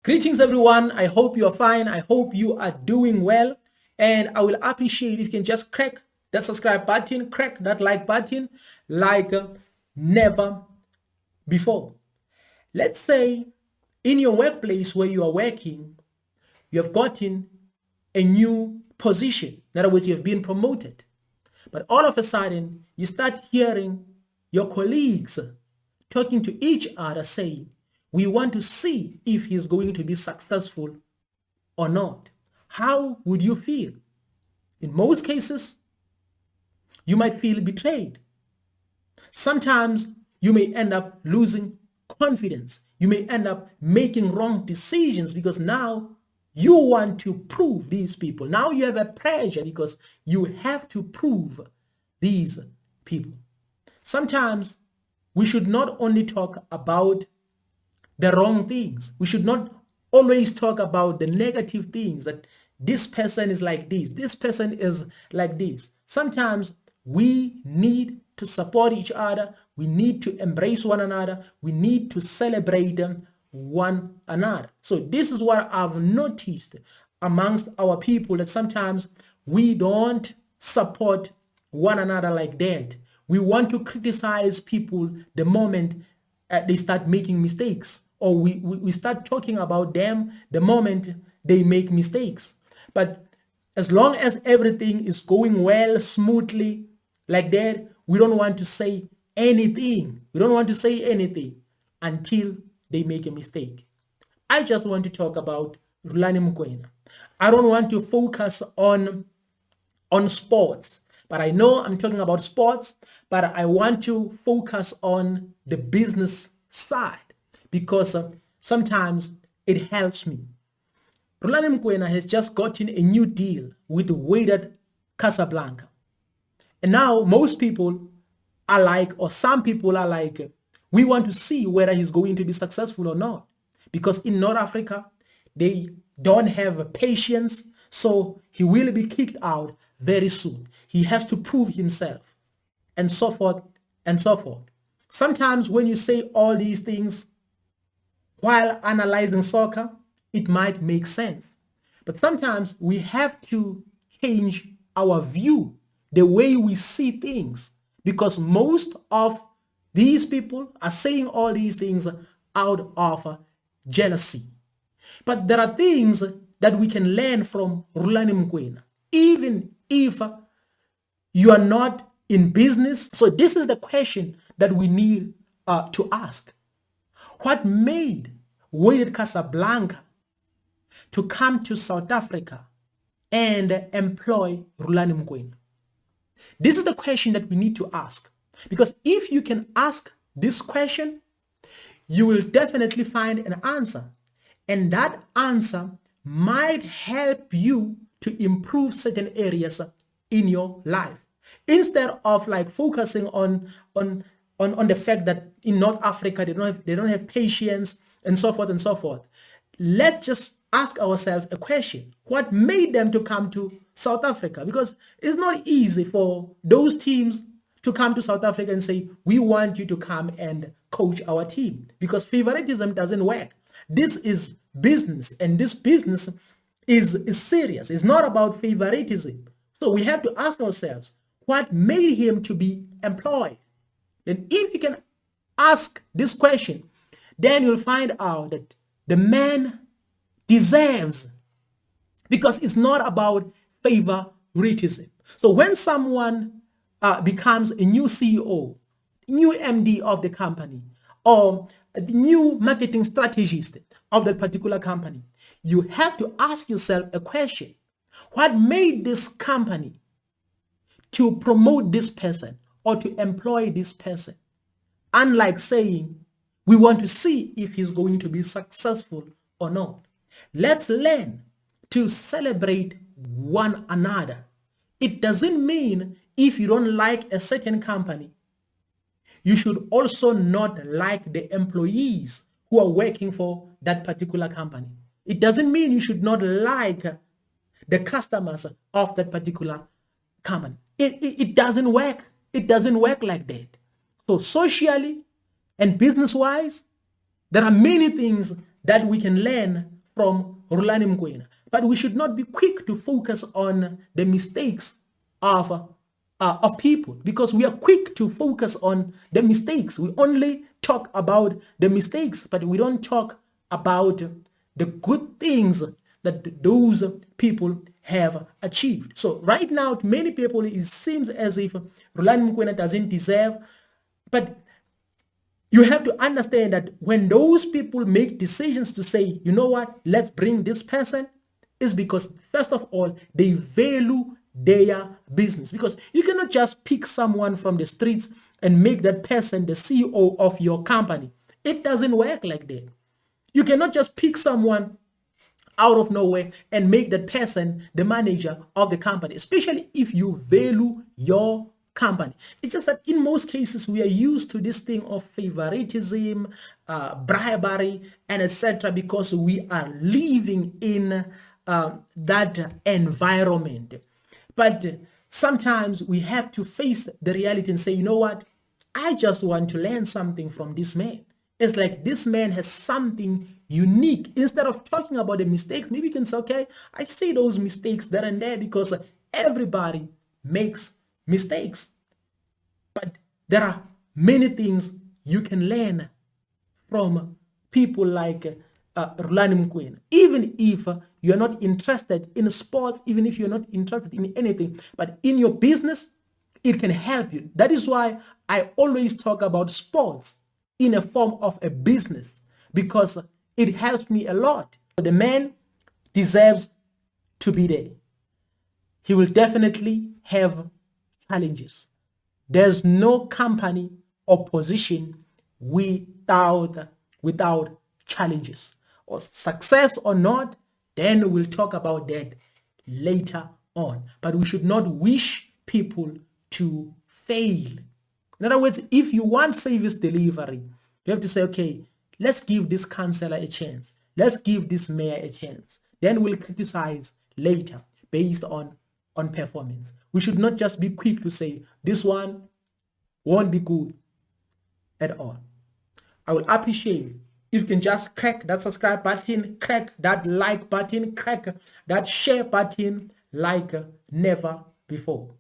Greetings, everyone. I hope you are fine. I hope you are doing well. And I will appreciate if you can just crack that subscribe button, crack that like button like never before. Let's say in your workplace where you are working, you have gotten a new position. In other words, you have been promoted. But all of a sudden, you start hearing your colleagues talking to each other saying, we want to see if he's going to be successful or not. How would you feel? In most cases, you might feel betrayed. Sometimes you may end up losing confidence. You may end up making wrong decisions because now you want to prove these people. Now you have a pressure because you have to prove these people. Sometimes we should not only talk about the wrong things. We should not always talk about the negative things, that this person is like this person is like this. Sometimes we need to support each other. We need to embrace one another. We need to celebrate one another. So this is what I've noticed amongst our people, that sometimes we don't support one another like that. We want to criticize people the moment they start making mistakes, or we start talking about them the moment they make mistakes. But as long as everything is going well, smoothly, like that, we don't want to say anything. We don't want to say anything until they make a mistake. I just want to talk about Rhulani Mokoena. I don't want to focus on sports, but I know I'm talking about sports, but I want to focus on the business side because sometimes it helps me. Rhulani Mokoena has just gotten a new deal with Wydad Casablanca. And now most people are like, or some people are like, we want to see whether he's going to be successful or not. Because in North Africa, they don't have patience, so he will be kicked out very soon. He has to prove himself, and so forth and so forth. Sometimes when you say all these things while analyzing soccer, it might make sense. But sometimes we have to change our view, the way we see things, because most of these people are saying all these things out of jealousy. But there are things that we can learn from Rhulani Mokoena, even if you are not in business. So this is the question that we need to ask. What made Wydad Casablanca to come to South Africa and employ Rhulani Mokoena? This is the question that we need to ask. Because if you can ask this question, you will definitely find an answer. And that answer might help you to improve certain areas in your life. Instead of like focusing on the fact that in North Africa they don't have patience and so forth and so forth. Let's just ask ourselves a question. What made them to come to South Africa? Because it's not easy for those teams to come to South Africa and say, we want you to come and coach our team, because favoritism doesn't work. This is business, and this business is serious. It's not about favoritism. So we have to ask ourselves, what made him to be employed? And if you can ask this question, then you'll find out that the man deserves, because it's not about favoritism. So when someone becomes a new CEO, new MD of the company, or a new marketing strategist of that particular company, you have to ask yourself a question. What made this company to promote this person or to employ this person? Unlike saying, we want to see if he's going to be successful or not. Let's learn to celebrate one another. It doesn't mean if you don't like a certain company, you should also not like the employees who are working for that particular company. It doesn't mean you should not like the customers of that particular company. It doesn't work. It doesn't work like that. So socially and business-wise, there are many things that we can learn from Rhulani Mokoena. But we should not be quick to focus on the mistakes of people, because we are quick to focus on the mistakes. We only talk about the mistakes, but we don't talk about the good things that those people have achieved. So right now, to many people, it seems as if Rhulani Mokoena doesn't deserve, but you have to understand that when those people make decisions to say, you know what, let's bring this person, is because first of all, they value their business. Because you cannot just pick someone from the streets and make that person the CEO of your company. It doesn't work like that. You cannot just pick someone out of nowhere and make that person the manager of the company, especially if you value your company. It's just that in most cases we are used to this thing of favoritism, bribery, and etc., because we are living in that environment. But sometimes we have to face the reality and say, you know what, I just want to learn something from this man. It's like this man has something unique. Instead of talking about the mistakes, maybe you can say, okay, I see those mistakes there and there, because everybody makes mistakes. But there are many things you can learn from people like Rhulani Mokoena. Even if you're not interested in sports, even if you're not interested in anything, but in your business, it can help you. That is why I always talk about sports in a form of a business, because it helps me a lot. The man deserves to be there. He will definitely have challenges. There's no company or position without challenges. Or success or not, then we'll talk about that later on. But we should not wish people to fail. In other words, if you want service delivery, you have to say, okay, let's give this counselor a chance. Let's give this mayor a chance. Then we'll criticize later based on performance. We should not just be quick to say, this one won't be good at all. I will appreciate if you can just crack that subscribe button, crack that like button, crack that share button like never before.